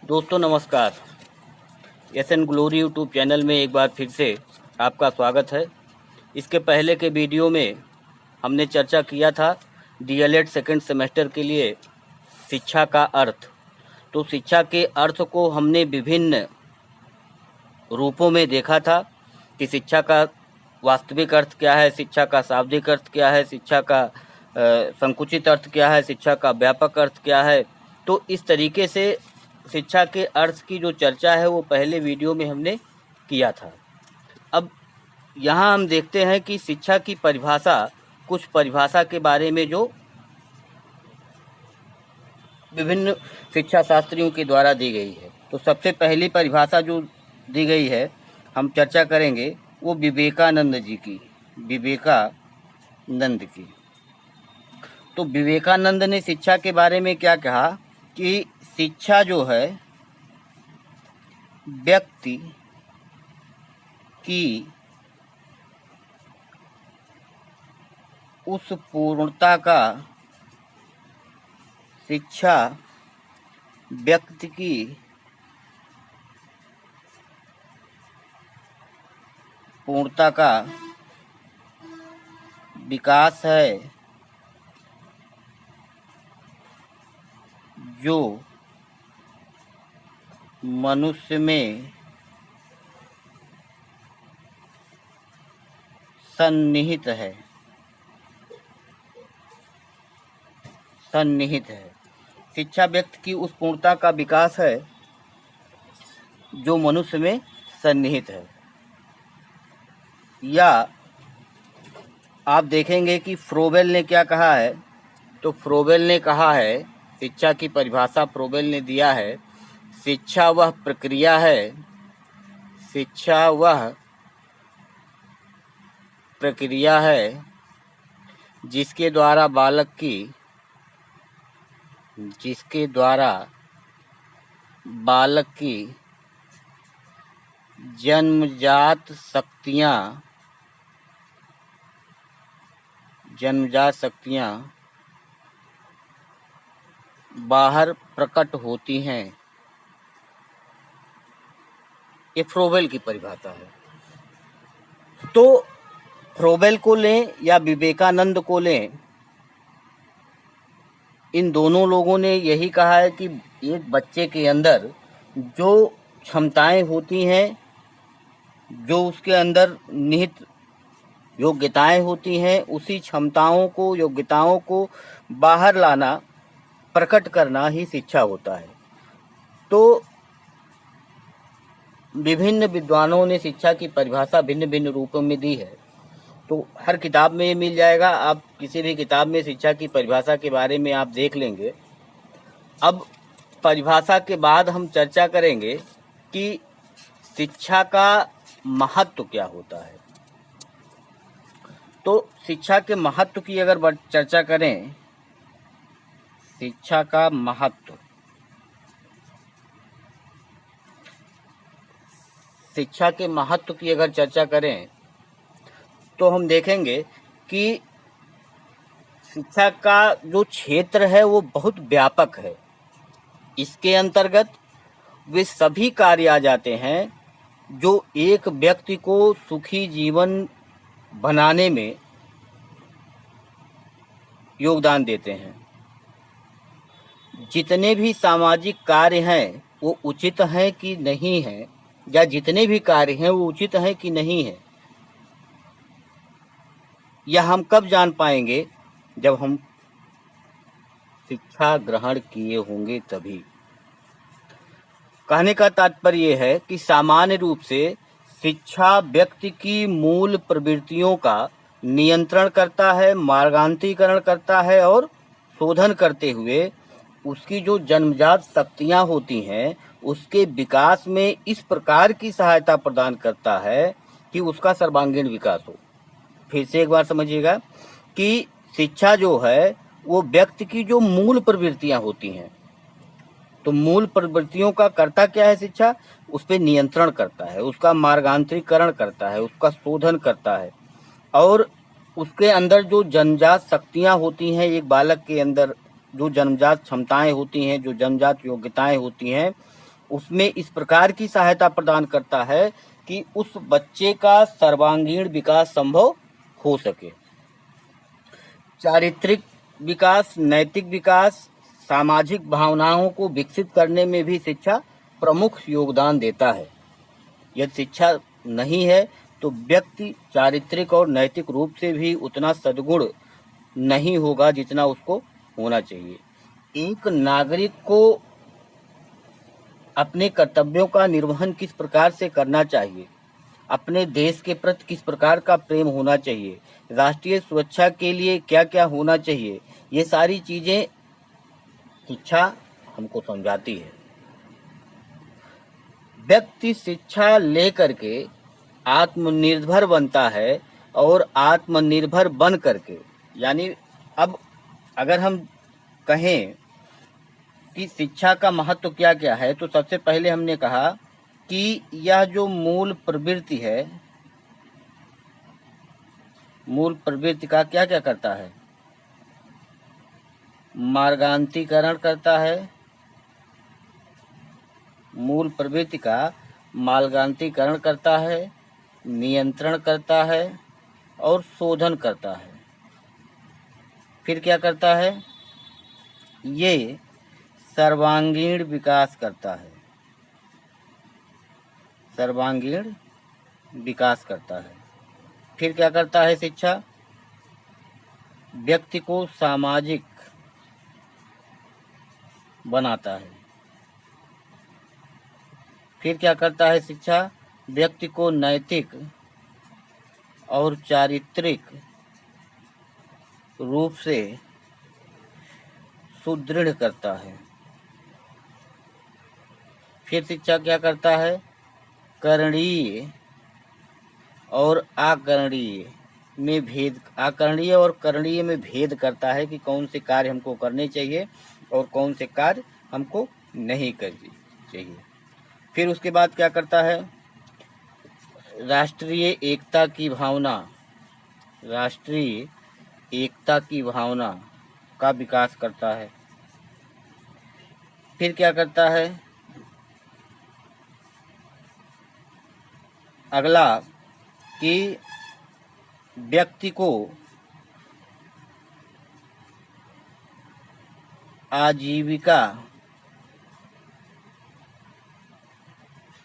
दोस्तों नमस्कार। SN glory YouTube channel में एक बार फिर से आपका स्वागत है। इसके पहले के वीडियो में हमने चर्चा किया था डीएलएड सेकंड सेमेस्टर के लिए शिक्षा का अर्थ। तो शिक्षा के अर्थ को हमने विभिन्न रूपों में देखा था कि शिक्षा का वास्तविक अर्थ क्या है, शिक्षा का शाब्दिक अर्थ क्या है, शिक्षा का संकुचित अर्थ क्या है, शिक्षा का व्यापक अर्थ क्या है। तो इस तरीके से शिक्षा के अर्थ की जो चर्चा है वो पहले वीडियो में हमने किया था। अब यहाँ हम देखते हैं कि शिक्षा की परिभाषा, कुछ परिभाषा के बारे में जो विभिन्न शिक्षा शास्त्रियों के द्वारा दी गई है। तो सबसे पहली परिभाषा जो दी गई है हम चर्चा करेंगे वो विवेकानंद जी की, विवेकानंद की। तो विवेकानंद ने शिक्षा के बारे में क्या कहा कि शिक्षा जो है व्यक्ति की उस पूर्णता का, शिक्षा व्यक्ति की पूर्णता का विकास है जो मनुष्य में सन्निहित है, शिक्षा व्यक्ति की उस पूर्णता का विकास है जो मनुष्य में सन्निहित है। या आप देखेंगे कि फ्रोबेल ने क्या कहा है। तो फ्रोबेल ने कहा है, शिक्षा की परिभाषा फ्रोबेल ने दिया है, शिक्षा वह प्रक्रिया है, शिक्षा वह प्रक्रिया है जिसके द्वारा बालक की जन्मजात शक्तियाँ बाहर प्रकट होती हैं। ये फ्रोबेल की परिभाषा है। तो फ्रोबेल को लें या विवेकानंद को लें, इन दोनों लोगों ने यही कहा है कि एक बच्चे के अंदर जो क्षमताएं होती हैं, जो उसके अंदर निहित योग्यताएं होती हैं, उसी क्षमताओं को, योग्यताओं को बाहर लाना, प्रकट करना ही शिक्षा होता है। तो विभिन्न विद्वानों ने शिक्षा की परिभाषा भिन्न भिन्न रूपों में दी है। तो हर किताब में ये मिल जाएगा। आप किसी भी किताब में शिक्षा की परिभाषा के बारे में आप देख लेंगे। अब परिभाषा के बाद हम चर्चा करेंगे कि शिक्षा का महत्व क्या होता है। तो शिक्षा के महत्व की अगर चर्चा करें, शिक्षा का महत्व, शिक्षा के महत्व की अगर चर्चा करें तो हम देखेंगे कि शिक्षा का जो क्षेत्र है वो बहुत व्यापक है। इसके अंतर्गत वे सभी कार्य आ जाते हैं जो एक व्यक्ति को सुखी जीवन बनाने में योगदान देते हैं। जितने भी सामाजिक कार्य हैं वो उचित हैं कि नहीं हैं, या जितने भी कार्य हैं वो उचित हैं कि नहीं है, यह हम कब जान पाएंगे, जब हम शिक्षा ग्रहण किए होंगे तभी। कहने का तात्पर्य यह है कि सामान्य रूप से शिक्षा व्यक्ति की मूल प्रवृत्तियों का नियंत्रण करता है, मार्गांतरीकरण करता है और शोधन करते हुए उसकी जो जन्मजात शक्तियां होती हैं उसके विकास में इस प्रकार की सहायता प्रदान करता है कि उसका सर्वांगीण विकास हो। फिर से एक बार समझिएगा कि शिक्षा जो है वो व्यक्ति की जो मूल प्रवृत्तियां होती हैं, तो मूल प्रवृत्तियों का करता क्या है शिक्षा, उस पर नियंत्रण करता है, उसका मार्गांतरीकरण करता है, उसका शोधन करता है, और उसके अंदर जो जन्मजात शक्तियां होती हैं, एक बालक के अंदर जो जन्मजात क्षमताएं होती हैं, जो जन्मजात योग्यताएं होती हैं, उसमें इस प्रकार की सहायता प्रदान करता है कि उस बच्चे का सर्वांगीण विकास संभव हो सके। चारित्रिक विकास, नैतिक विकास, सामाजिक भावनाओं को विकसित करने में भी शिक्षा प्रमुख योगदान देता है। यदि शिक्षा नहीं है तो व्यक्ति चारित्रिक और नैतिक रूप से भी उतना सद्गुण नहीं होगा जितना उसको होना चाहिए। एक नागरिक को अपने कर्तव्यों का निर्वहन किस प्रकार से करना चाहिए, अपने देश के प्रति किस प्रकार का प्रेम होना चाहिए, राष्ट्रीय सुरक्षा के लिए क्या क्या होना चाहिए, ये सारी चीज़ें शिक्षा हमको समझाती है। व्यक्ति शिक्षा लेकर के आत्मनिर्भर बनता है और आत्मनिर्भर बन करके, यानी अब अगर हम कहें कि शिक्षा का महत्व क्या क्या है, तो सबसे पहले हमने कहा कि यह जो मूल प्रवृत्ति है, मूल प्रवृत्ति का क्या क्या करता है, मार्गान्तीकरण करता है। मूल प्रवृत्ति का मार्गान्तीकरण करता है, नियंत्रण करता है और शोधन करता है। फिर क्या करता है, ये सर्वांगीण विकास करता है, सर्वांगीण विकास करता है। फिर क्या करता है शिक्षा, व्यक्ति को सामाजिक बनाता है। फिर क्या करता है शिक्षा, व्यक्ति को नैतिक और चारित्रिक रूप से सुदृढ़ करता है। फिर शिक्षा क्या करता है, करणीय और आकरणीय में भेद, आकरणीय और करणीय में भेद करता है कि कौन से कार्य हमको करने चाहिए और कौन से कार्य हमको नहीं करने चाहिए। फिर उसके बाद क्या करता है, राष्ट्रीय एकता की भावना, राष्ट्रीय एकता की भावना का विकास करता है। फिर क्या करता है, अगला कि व्यक्ति को आजीविका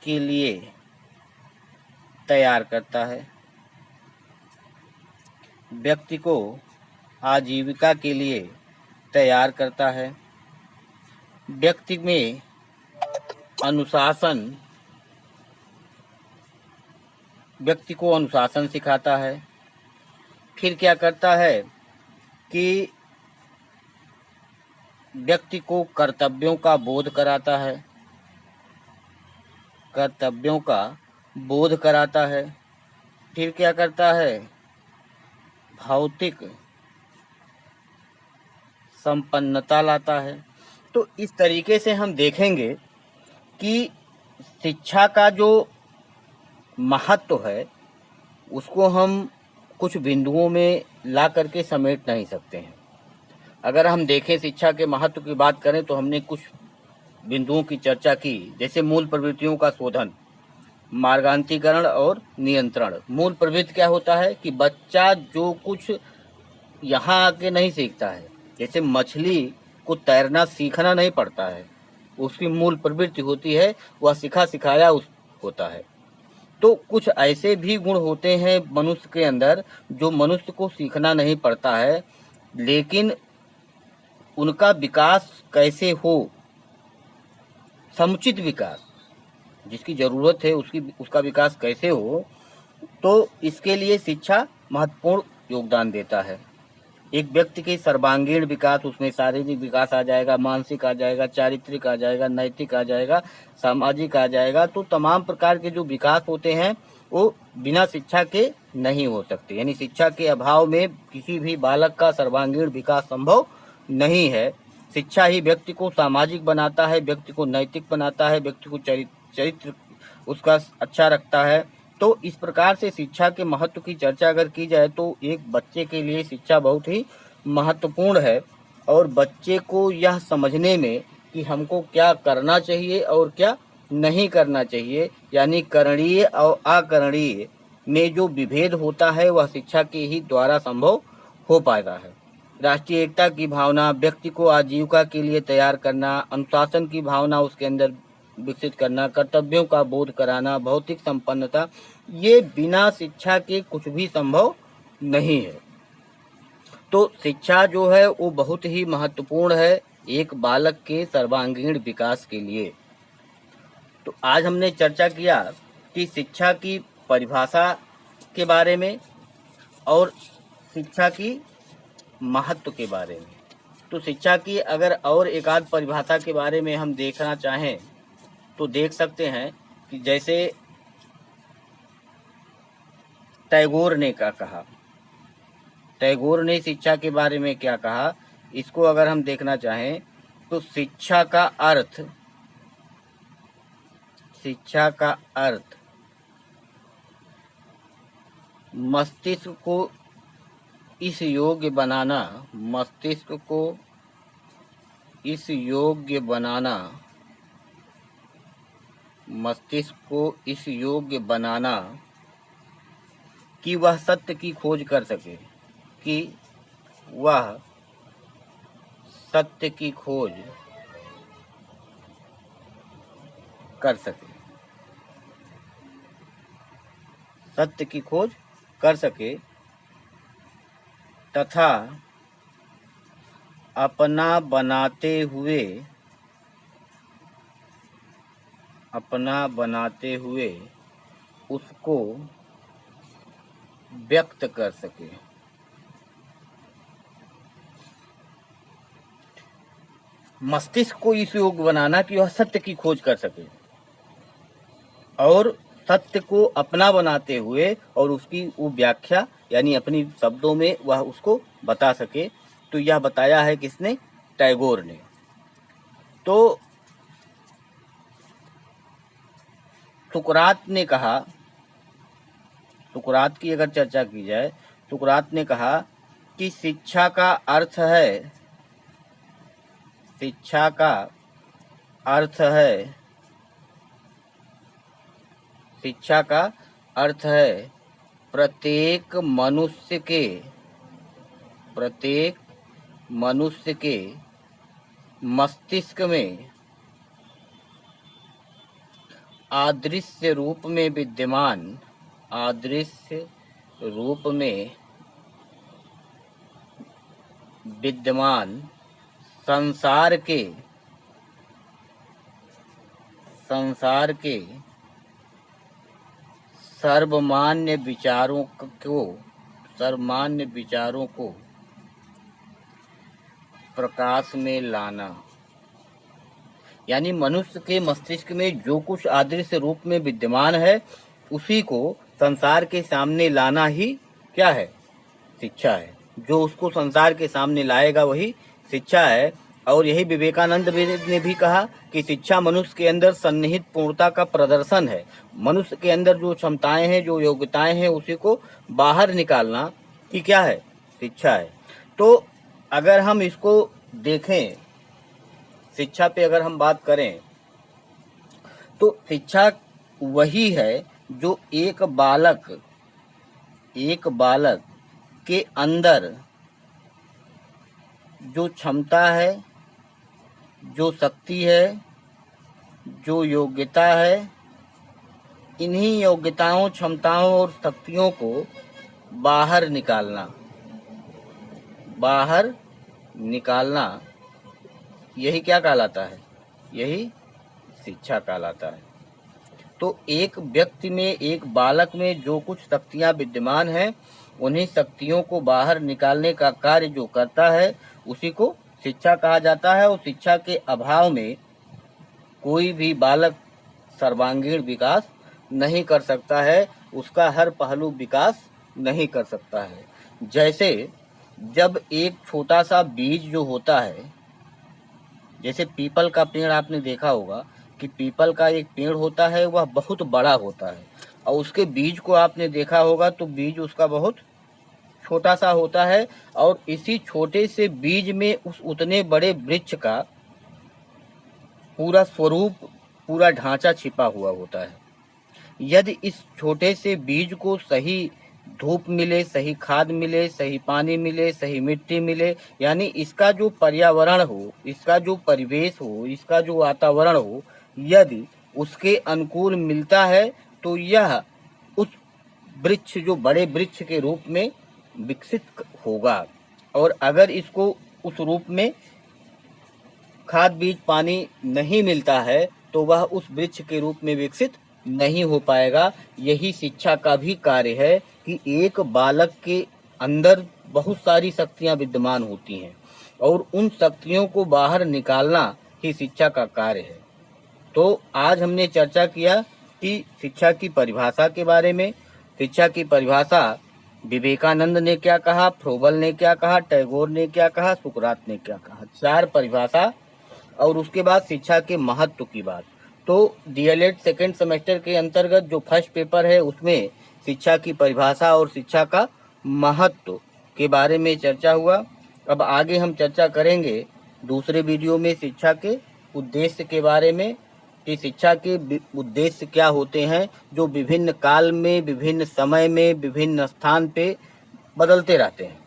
के लिए तैयार करता है। व्यक्ति को आजीविका के लिए तैयार करता है। व्यक्ति में अनुशासन, व्यक्ति को अनुशासन सिखाता है। फिर क्या करता है कि व्यक्ति को कर्तव्यों का बोध कराता है, कर्तव्यों का बोध कराता है। फिर क्या करता है, भौतिक संपन्नता लाता है। तो इस तरीके से हम देखेंगे कि शिक्षा का जो महत्व है उसको हम कुछ बिंदुओं में ला करके समेट नहीं सकते हैं। अगर हम देखें शिक्षा के महत्व की बात करें तो हमने कुछ बिंदुओं की चर्चा की, जैसे मूल प्रवृत्तियों का शोधन, मार्गान्तीकरण और नियंत्रण। मूल प्रवृत्ति क्या होता है कि बच्चा जो कुछ यहाँ आके नहीं सीखता है, जैसे मछली को तैरना सीखना नहीं पड़ता है, उसकी मूल प्रवृत्ति होती है वह सिखा सिखाया होता है। तो कुछ ऐसे भी गुण होते हैं मनुष्य के अंदर जो मनुष्य को सीखना नहीं पड़ता है, लेकिन उनका विकास कैसे हो, समुचित विकास जिसकी ज़रूरत है उसका विकास कैसे हो, तो इसके लिए शिक्षा महत्वपूर्ण योगदान देता है। एक व्यक्ति के सर्वांगीण विकास, उसमें शारीरिक विकास आ जाएगा, मानसिक आ जाएगा, चारित्रिक आ जाएगा, नैतिक आ जाएगा, सामाजिक आ जाएगा। तो तमाम प्रकार के जो विकास होते हैं वो बिना शिक्षा के नहीं हो सकते। यानी शिक्षा के अभाव में किसी भी बालक का सर्वांगीण विकास संभव नहीं है। शिक्षा ही व्यक्ति को सामाजिक बनाता है, व्यक्ति को नैतिक बनाता है, व्यक्ति को चरित्र उसका अच्छा रखता है। तो इस प्रकार से शिक्षा के महत्व की चर्चा अगर की जाए तो एक बच्चे के लिए शिक्षा बहुत ही महत्वपूर्ण है, और बच्चे को यह समझने में कि हमको क्या करना चाहिए और क्या नहीं करना चाहिए, यानी करणीय और अकरणीय में जो विभेद होता है वह शिक्षा के ही द्वारा संभव हो पाता है। राष्ट्रीय एकता की भावना, व्यक्ति को आजीविका के लिए तैयार करना, अनुशासन की भावना उसके अंदर विकसित करना, कर्तव्यों का बोध कराना, भौतिक संपन्नता, ये बिना शिक्षा के कुछ भी संभव नहीं है। तो शिक्षा जो है वो बहुत ही महत्वपूर्ण है एक बालक के सर्वांगीण विकास के लिए। तो आज हमने चर्चा किया कि शिक्षा की परिभाषा के बारे में और शिक्षा की महत्व के बारे में। तो शिक्षा की अगर और एक आध परिभाषा के बारे में हम देखना चाहें तो देख सकते हैं कि जैसे टैगोर ने क्या कहा, टैगोर ने शिक्षा के बारे में क्या कहा, इसको अगर हम देखना चाहें तो शिक्षा का अर्थ मस्तिष्क को इस योग्य बनाना, मस्तिष्क को इस योग्य बनाना, मस्तिष्क को इस योग्य बनाना कि वह सत्य की खोज कर सके, कि वह सत्य की खोज कर सके, सत्य की खोज कर सके तथा अपना बनाते हुए उसको व्यक्त कर सके। मस्तिष्क को इस योग्य बनाना कि वह सत्य की खोज कर सके और सत्य को अपना बनाते हुए और उसकी वो व्याख्या यानी अपनी शब्दों में वह उसको बता सके। तो यह बताया है किसने? टैगोर ने। तो सुकरात ने कहा, सुकरात की अगर चर्चा की जाए, सुकरात ने कहा कि शिक्षा का अर्थ है, शिक्षा का अर्थ है, शिक्षा का अर्थ है प्रत्येक मनुष्य के मस्तिष्क में अदृश्य रूप में विद्यमान संसार के सर्वमान्य विचारों को प्रकाश में लाना। यानी मनुष्य के मस्तिष्क में जो कुछ अदृश्य रूप में विद्यमान है उसी को संसार के सामने लाना ही क्या है? शिक्षा है। जो उसको संसार के सामने लाएगा वही शिक्षा है। और यही विवेकानंद ने भी कहा कि शिक्षा मनुष्य के अंदर सन्निहित पूर्णता का प्रदर्शन है। मनुष्य के अंदर जो क्षमताएं हैं, जो योग्यताएं हैं, उसी को बाहर निकालना कि क्या है? शिक्षा है। तो अगर हम इसको देखें, शिक्षा पे अगर हम बात करें तो शिक्षा वही है जो एक बालक के अंदर जो क्षमता है, जो शक्ति है, जो योग्यता है, इन्हीं योग्यताओं, क्षमताओं और शक्तियों को बाहर निकालना यही क्या कहलाता है? यही शिक्षा कहलाता है। तो एक व्यक्ति में, एक बालक में जो कुछ शक्तियां विद्यमान हैं, उन्हीं शक्तियों को बाहर निकालने का कार्य जो करता है उसी को शिक्षा कहा जाता है। और शिक्षा के अभाव में कोई भी बालक सर्वांगीण विकास नहीं कर सकता है, उसका हर पहलू विकास नहीं कर सकता है। जैसे जब एक छोटा सा बीज जो होता है, जैसे पीपल का पेड़ आपने देखा होगा कि पीपल का एक पेड़ होता है, वह बहुत बड़ा होता है और उसके बीज को आपने देखा होगा तो बीज उसका बहुत छोटा सा होता है। और इसी छोटे से बीज में उस उतने बड़े वृक्ष का पूरा स्वरूप, पूरा ढांचा छिपा हुआ होता है। यदि इस छोटे से बीज को सही धूप मिले, सही खाद मिले, सही पानी मिले, सही मिट्टी मिले, यानी इसका जो पर्यावरण हो, इसका जो परिवेश हो, इसका जो वातावरण हो, यदि उसके अनुकूल मिलता है तो यह उस वृक्ष, जो बड़े वृक्ष के रूप में विकसित होगा। और अगर इसको उस रूप में खाद बीज पानी नहीं मिलता है तो वह उस वृक्ष के रूप में विकसित नहीं हो पाएगा। यही शिक्षा का भी कार्य है कि एक बालक के अंदर बहुत सारी शक्तियां विद्यमान होती हैं और उन शक्तियों को बाहर निकालना ही शिक्षा का कार्य है। तो आज हमने चर्चा किया कि शिक्षा की परिभाषा के बारे में। शिक्षा की परिभाषा विवेकानंद ने क्या कहा, फ्रोबल ने क्या कहा, टैगोर ने क्या कहा, सुकरात ने क्या कहा, 4 परिभाषा। और उसके बाद शिक्षा के महत्व की बात। तो डीएलएड सेकेंड सेमेस्टर के अंतर्गत जो फर्स्ट पेपर है उसमें शिक्षा की परिभाषा और शिक्षा का महत्व के बारे में चर्चा हुआ। अब आगे हम चर्चा करेंगे दूसरे वीडियो में शिक्षा के उद्देश्य के बारे में, कि शिक्षा के उद्देश्य क्या होते हैं जो विभिन्न काल में, विभिन्न समय में, विभिन्न स्थान पे बदलते रहते हैं।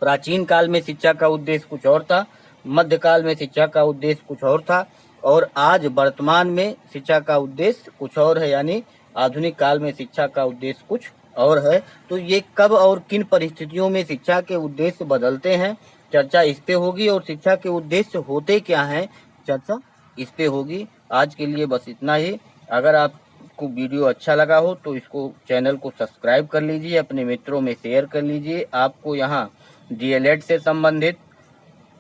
प्राचीन काल में शिक्षा का उद्देश्य कुछ और था, मध्यकाल में शिक्षा का उद्देश्य कुछ और था, और आज वर्तमान में शिक्षा का उद्देश्य कुछ और है, यानी आधुनिक काल में शिक्षा का उद्देश्य कुछ और है। तो ये कब और किन परिस्थितियों में शिक्षा के उद्देश्य बदलते हैं, चर्चा इस पे होगी। और शिक्षा के उद्देश्य होते क्या हैं, चर्चा इस पे होगी। आज के लिए बस इतना ही। अगर आपको वीडियो अच्छा लगा हो तो इसको, चैनल को सब्सक्राइब कर लीजिए, अपने मित्रों में शेयर कर लीजिए। आपको यहाँ डीएलएड से संबंधित,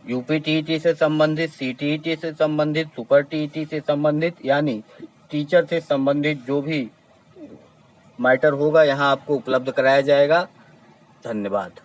यूपीटीईटी से संबंधित, सीटीईटी से संबंधित, सुपर टीईटी से संबंधित, यानी टीचर से संबंधित जो भी मैटर होगा यहाँ आपको उपलब्ध कराया जाएगा। धन्यवाद।